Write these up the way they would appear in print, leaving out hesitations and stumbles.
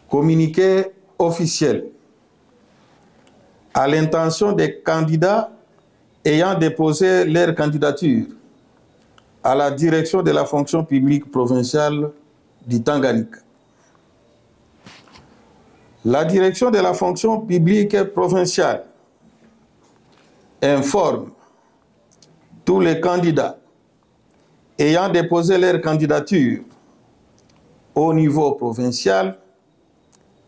Communiqué officiel. À l'intention des candidats ayant déposé leur candidature à la direction de la fonction publique provinciale du Tanganyika. La direction de la fonction publique provinciale informe tous les candidats ayant déposé leur candidature au niveau provincial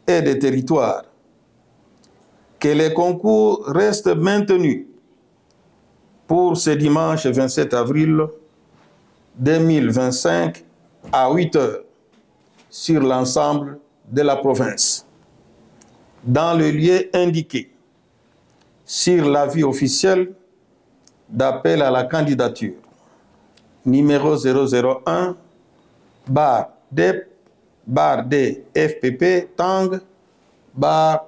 et des territoires que les concours restent maintenus pour ce dimanche 27 avril 2025 à 8 heures sur l'ensemble de la province, dans le lieu indiqué sur l'avis officiel d'appel à la candidature numéro 001 DEP DFPP Tang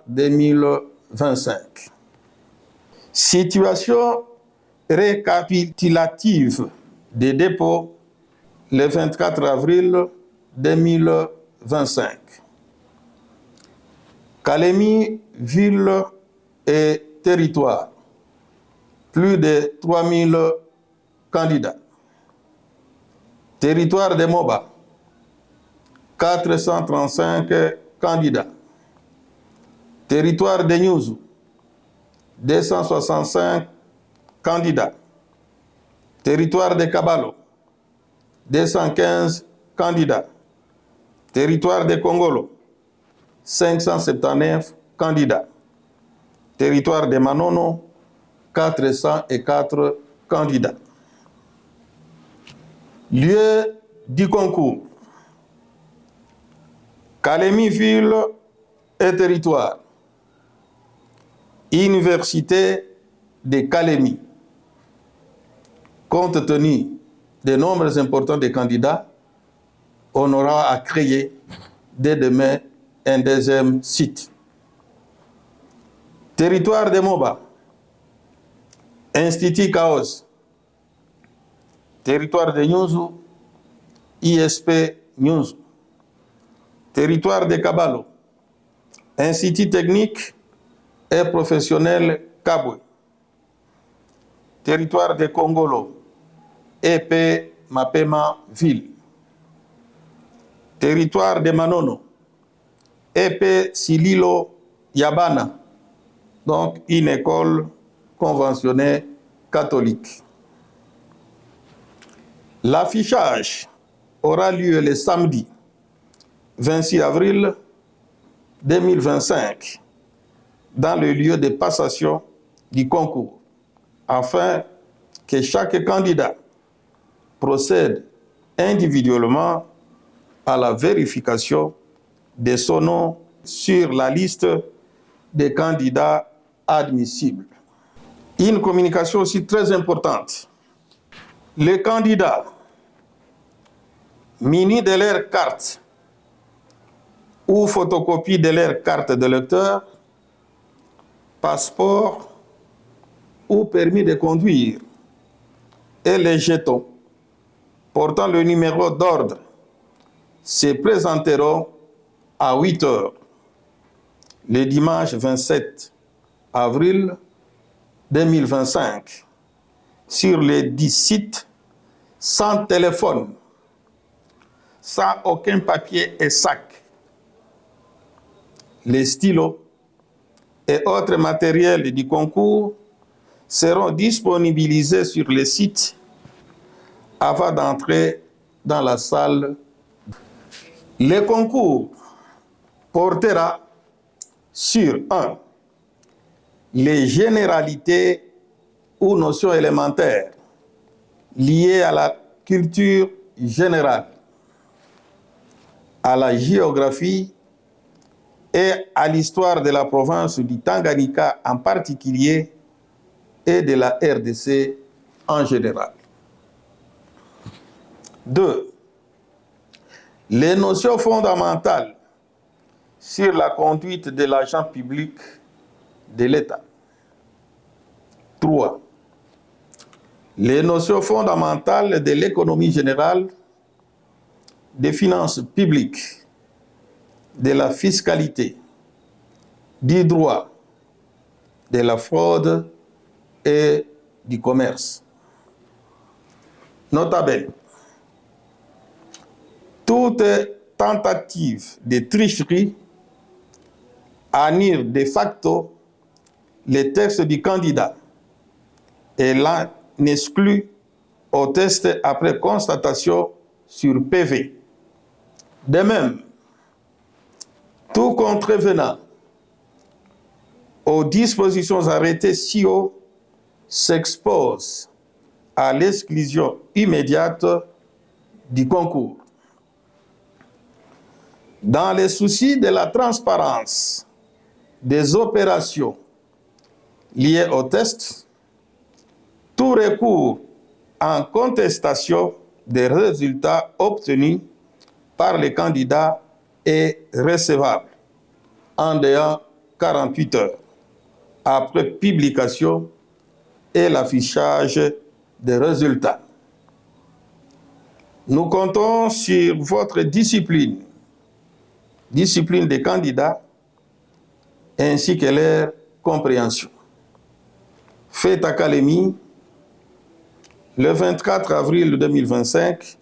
2025. Situation récapitulative des dépôts le 24 avril 2025. Kalemi, ville et territoire. Plus de 3000 candidats. Territoire de Moba, 435 candidats. Territoire de Nyuzu, 265 candidats. Territoire de Kabalo, 215 candidats. Territoire de Kongolo, 579 candidats. Territoire de Manono, 404 candidats. Lieu du concours. Kalemi, ville et territoire. Université de Kalemi. Compte tenu des nombres importants de candidats, on aura à créer dès demain un deuxième site. Territoire de Moba. Institut Chaos. Territoire de Nyuzu, ISP Nyuzu. Territoire de Kabalo, Institut technique et professionnel Kabwe. Territoire de Kongolo, EP Mapema Ville. Territoire de Manono, EP Sililo Yabana, donc une école conventionnée catholique. L'affichage aura lieu le samedi 26 avril 2025 dans le lieu de passation du concours, afin que chaque candidat procède individuellement à la vérification de son nom sur la liste des candidats admissibles. Une communication aussi très importante. Les candidats munis de leur carte ou photocopie de leur carte de lecteur, passeport ou permis de conduire et les jetons portant le numéro d'ordre se présenteront à 8 heures le dimanche 27 avril 2025 sur les 10 sites sans téléphone, sans aucun papier et sac. Les stylos et autres matériels du concours seront disponibilisés sur les sites avant d'entrer dans la salle. Le concours portera sur 1. Les généralités ou notions élémentaires liées à la culture générale, à la géographie et à l'histoire de la province du Tanganyika en particulier et de la RDC en général. 2. Les notions fondamentales sur la conduite de l'agent public de l'État. 3. Les notions fondamentales de l'économie générale, des finances publiques, de la fiscalité, du droit, de la fraude et du commerce. Notablement, toute tentative de tricherie annule de facto les textes du candidat et l'en exclut au test après constatation sur PV. De même, tout contrevenant aux dispositions arrêtées si haut s'expose à l'exclusion immédiate du concours. Dans les soucis de la transparence des opérations liées au test, tout recours en contestation des résultats obtenus par les candidats est recevable en dehors 48 heures après publication et l'affichage des résultats. Nous comptons sur votre discipline des candidats ainsi que leur compréhension. Fête Académie, le 24 avril 2025,